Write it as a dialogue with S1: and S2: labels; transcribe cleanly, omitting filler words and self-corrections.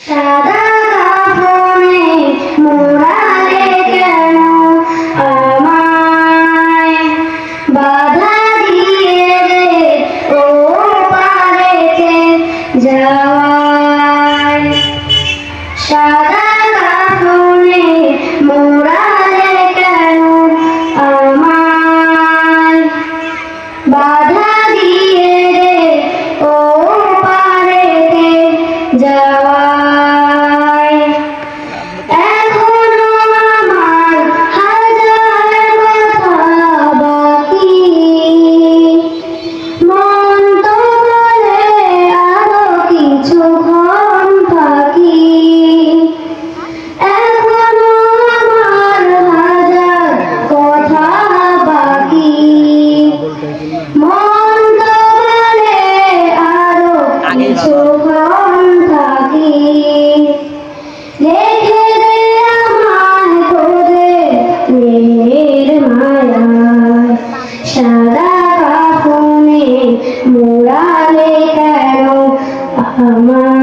S1: সাদা কাফনে মোড়ালে কেন আমায় বাধা দিয়ে রে ও পারেতে যাওয়ায় সাদা কাফনে মোড়ালে কেন আমায় বাধা দিয়ে রে ও পারেতে যাওয়ায় এখনো আমার হাজার কথা বাকি মন তো বলে আরো কিছুক্ষণ থাকি এখনো আমার হাজার কথা বাকি মন তো বলে আরো কিছুক্ষণ থাকি রেখে দে আমায় তোদের মায়ায় সাদা কাফনে মোড়ালে কেন আমায়